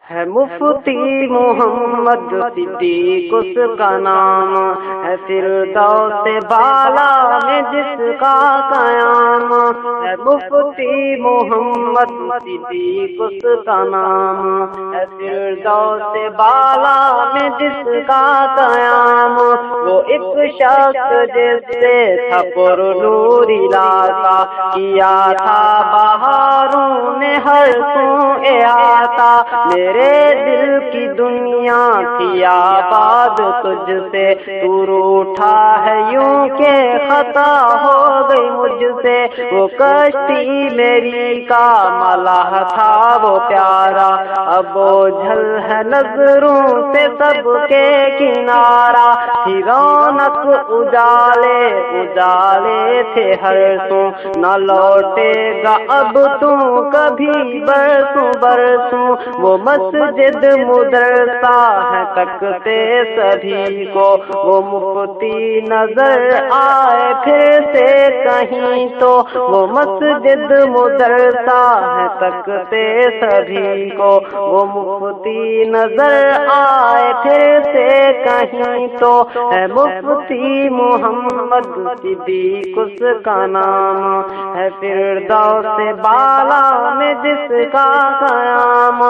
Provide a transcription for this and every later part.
ہے مفتی محمد صدیق اس کا نام، ہے فردوس بالا میں جس کا قیام، ہے مفتی محمد صدیق اس کا نام، ہے فردوس بالا میں جس کا قیام، وہ ایک شخص جس سے تھا پر نور لاتا، کیا تھا بہاروں نے ہر سو احاطہ، میرے دل کی دنیا کی آباد تجھ سے، تو روٹھا ہے یوں کہ خطا ہو گئی مجھ سے، وہ کشتی میری کا ملاح تھا وہ پیارا، اب اوجھل ہے نظروں سے سب کے کنارہ، تھی رونق اجالے اجالے تھے ہر سو، نہ لوٹے گا اب تو کبھی برسوں برسوں، وہ مسجد مدرسہ ہے تکتے سبھی کو، وہ مفتی نظر آئے پھر سے کہیں تو، وہ مسجد مدرسہ ہے تکتے سبھی کو، وہ مفتی نظر آئے پھر سے کہیں تو، ہے مفتی محمد صدیق اس کا نام، ہے فردوس بالا میں جس کا قیام،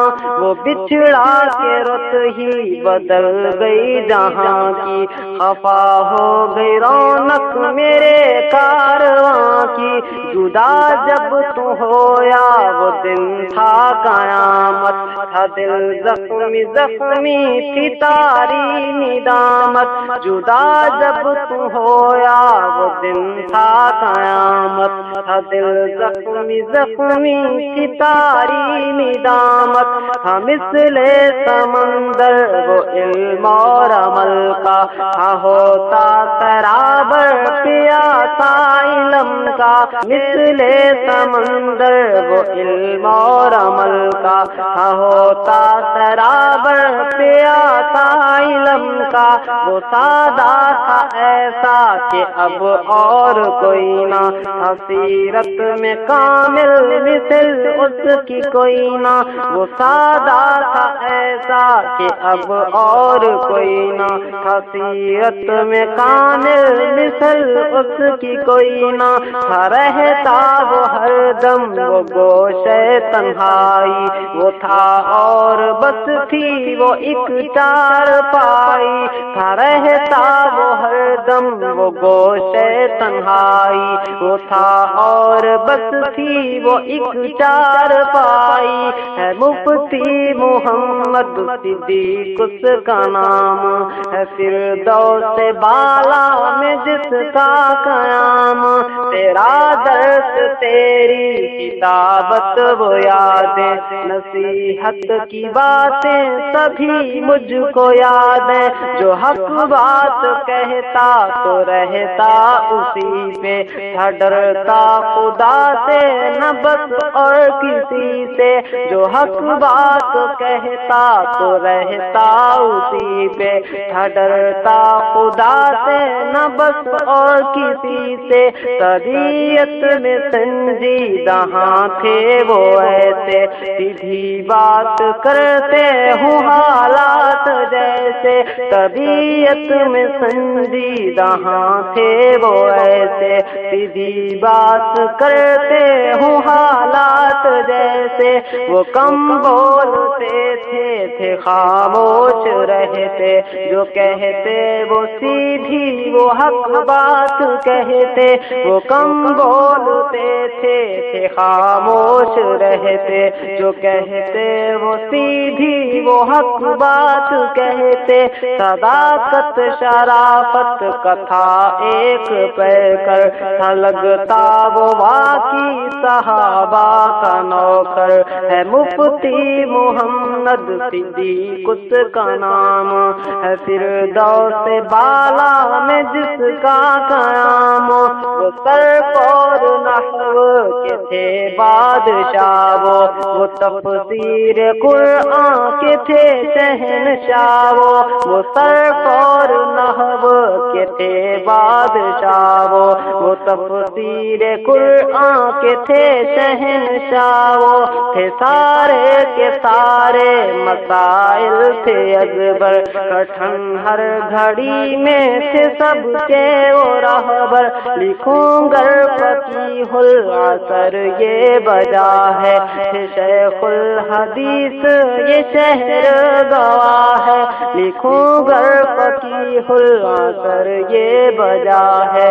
وہ بچھڑا کے رت ہی بدل گئی جہاں کی، خفا ہو گئی رونق میرے کارواں کی، جدا جب تو ہویا وہ دن تھا قیامت، تھا دل زخمی زخمی تھی تاری ندامت، جدا جب تو ہویا وہ دن تھا قیامت، تھا دل زخمی زخمی تھی تاری ندامت، تھا مثل سمندر وہ علم اور عمل کا، تھا ہوتا سرابر پیاسا علم کا، مثل سمندر وہ علم اور عمل کا، تھا ہوتا سرابر پیاسا علم کا، وہ سادہ تھا ایسا کہ اب اور کوئی نہ تھا سیرت میں کامل مثل اس کی کوئی نہ، وہ سادہ تھا ایسا کہ اب اور کوئی نہ تھا سیرت میں کامل مثل اس کی کوئی نہ، تھا رہتا وہ ہر دم وہ گوشے تنہائی، وہ تھا اور بس تھی وہ ایک چار پائی، تھا رہتا وہ ہر دم وہ گوشے تنہائی، وہ تھا اور بس تھی وہ ایک چار پائی، ہے مفتی محمد صدیق اس کا نام، ہے فردوس بالا میں جس کا قیام، تیرا درس تیری کتابت وہ یادیں، نصیحت کی باتیں سبھی مجھ کو یاد ہے، جو حق بات کہتا تو رہتا اسی پہ، تھا ڈرتا خدا سے نہ بس اور کسی سے، جو حق بات کہتا تو رہتا اسی پہ، تھا ڈرتا خدا سے نہ بس اور کسی سے، طبیعت میں سنجیدہ ہاں تھے وہ ایسے، سیدھی بات کرتے ہوں حالات جیسے، طبیعت میں سنجیدہ ہاں تھے وہ ایسے، سیدھی بات کرتے ہوں حالات جیسے، وہ کم بولتے تھے خاموش رہتے، جو کہتے وہ سیدھی وہ حق بات کہتے، وہ کم بولتے تھے خاموش رہتے، جو کہتے وہ سیدھی وہ حق بات کہتے، صداقت شرافت کا تھا ایک پیکر، تھا لگتا وہ واقعی صحابہ کا نوکر، ہے مفتی محمد صدیق اس کا نام، ہے فردوس بالا میں جس کا قیام، وہ سرکور نحو کے تھے بادشاہ، وہ تفسیر قرآن کے تھے شہنشاہ، وہ سرکور نحو کے تھے بادشاہ، وہ تفسیر قرآن کے تھے شہنشاہ، تھے سارے کے سارے مسائل تھے ازبر، کٹھن ہر گھڑی میں تھے سب کے وہ راہبر، لکھوں گر فقیہ العصر یہ بجا ہے، شیخ الحدیث یہ شہر گواہ ہے، لکھوں گر فقیہ العصر یہ بجا ہے،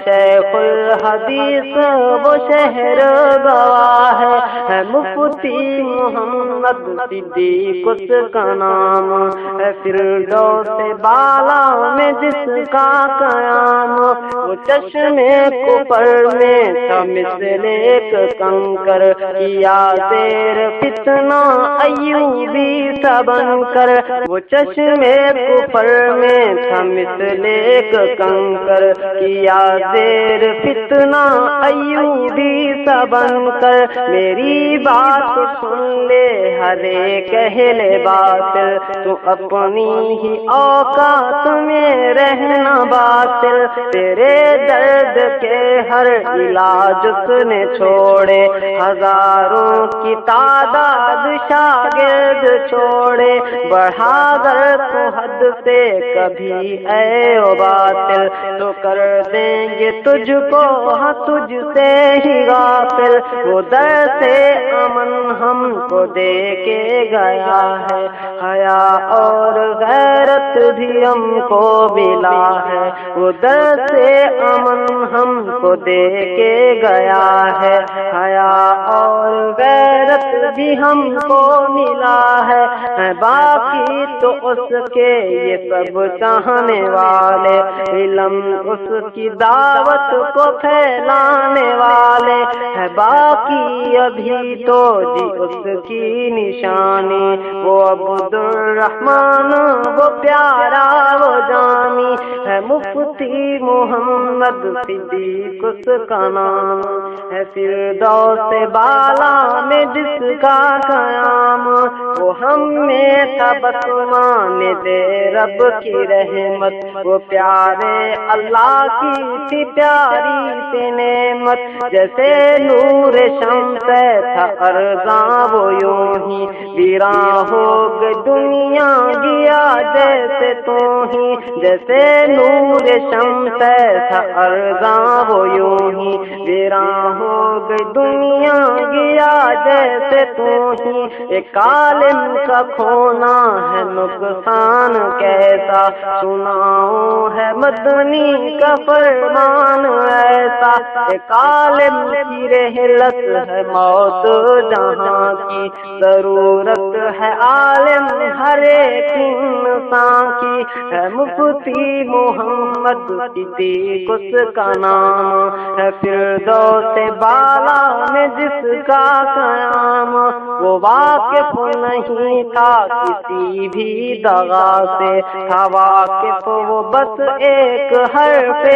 شیخ الحدیث وہ شہر گواہ ہے، مفتی محمد صدیق اس کا نام ہے، فردوس بالا میں جس کا قیام، وہ چشمے کفر میں تھا مثل ایک کنکر، کیا زیر فتنہ ایوبی سا بن کر، وہ چشمے کفر میں تھا مثل ایک کنکر، کیا زیر فتنہ ایوبی سا بن کر، میری بات سن لے ہر ایک اہل باطل، تو اپنی ہی اوقات میں رہنا باطل، تیرے درد کے ہر علاج اس نے چھوڑے، ہزاروں کی تعداد شاگرد چھوڑے، بڑھا گر تو حد سے کبھی اے او باطل، تو کر دیں گے تجھ کو ہاں تجھ سے ہی غافل، وہ در سے امن ہم کو دے کے گیا ہے، حیا اور غیرت بھی ہم کو ملا ہے، وہ در سے امن ہم کو دے کے گیا ہے، حیا اور غیرت بھی ہم کو ملا ہے، باقی تو اس کے یہ سب چاہنے والے، علم اس کی دعوت کو پھیلانے والے، ہے باقی ابھی تو جی اس کی نشانی، وہ عبد الرحمن وہ پیارا وہ جانی، ہے مفتی محمد صدیق اس کا نام ہے، فردوس بالا میں جس کا قیام، وہ ہم میں تھا بس مانے دے رب کی رحمت، وہ پیارے اللہ کی تھی پیاری سی نعمت، جیسے نور شمس تھا ارزاں وہ یوں ہی ویراں ہو گئی دنیا گیا جیسے تو ہی، جیسے نور شمس تھا ارزاں وہ یوں ہی ویراں ہو گئی دنیا گیا جیسے تو ہی، ایک عالم کا کھونا ہے نقصان کیسا، سناؤں ہے مدنی کا فرمان ایسا، ایک عالم کی رحلت ہے موت جہاں کی، ضرورت ہے عالم ہر ایک انسان کی، ہے مفتی محمد صدیق اس کا نام ہے، فردوس بالا میں جس کا قیام، وہ واقف نہیں تھا کسی بھی دغا سے، تھا واقف وہ بس ایک حرف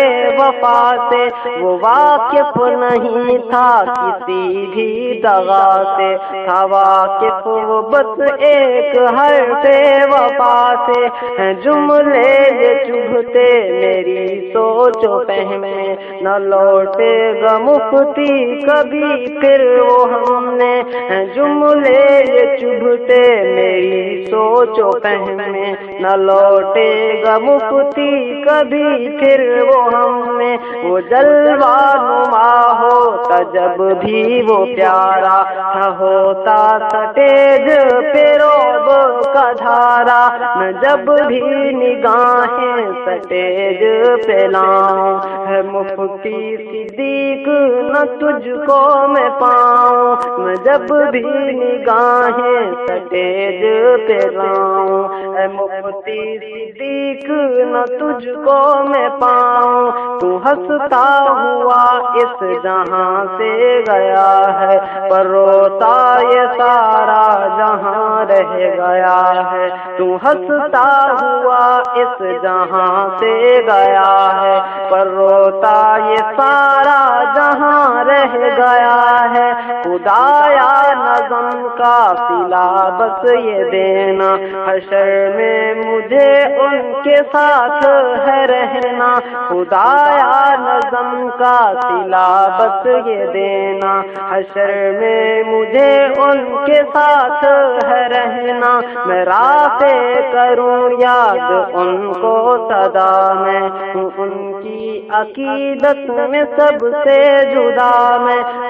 وفا سے، وہ واقف نہیں تھا کسی بھی دغا سے، تھا واقف وہ بس ایک حرف وفا سے، ہیں جملے یہ چبھتے میری سوچ و فہم میں، نہ لوٹے گا مفتی کبھی پھر وہ ہم نے، ہیں جملے یہ چبھتے میری سوچ و فہم میں، نہ لوٹے گا مفتی کبھی پھر وہ ہم نے، وہ جلوہ نما ہوتا جب بھی وہ پیارا تھا، ہوتا سٹیج پہ روب کا دھارا، میں جب بھی نگاہیں سٹیج پہ لاؤں، ہے مفتی صدیق نہ تجھ کو میں پاؤں، میں جب بھی نگاہیں سٹیج پہ لاؤں، اے مفتی صدیق نہ تجھ کو میں پاؤں، تو ہنستا ہوا اس جہاں سے گیا ہے، پر روتا یہ سارا جہاں رہ گیا ہے، تو ہنستا ہوا اس جہاں سے گیا ہے، پر روتا یہ سارا جہاں رہ گیا ہے، خدا خدایا نظم کا صلہ بس یہ دینا، حشر میں مجھے ان کے ساتھ ہے رہنا، خدایا نظم کا صلہ بس یہ دینا، حشر میں مجھے ان کے ساتھ ہے رہنا، میں رافع کروں یاد ان کو سدا، میں ہوں ان کی عقیدت میں سب سے جدا،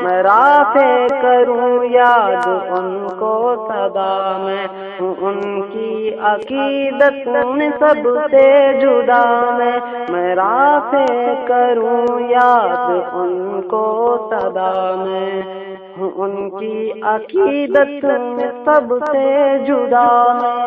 میں رافع کروں یاد ان کو سدا، میں ہوں ان کی عقیدت میں سب سے جدا، میں رافع کروں یاد ان کو سدا، میں ہوں ان کی عقیدت میں سب سے جدا، میں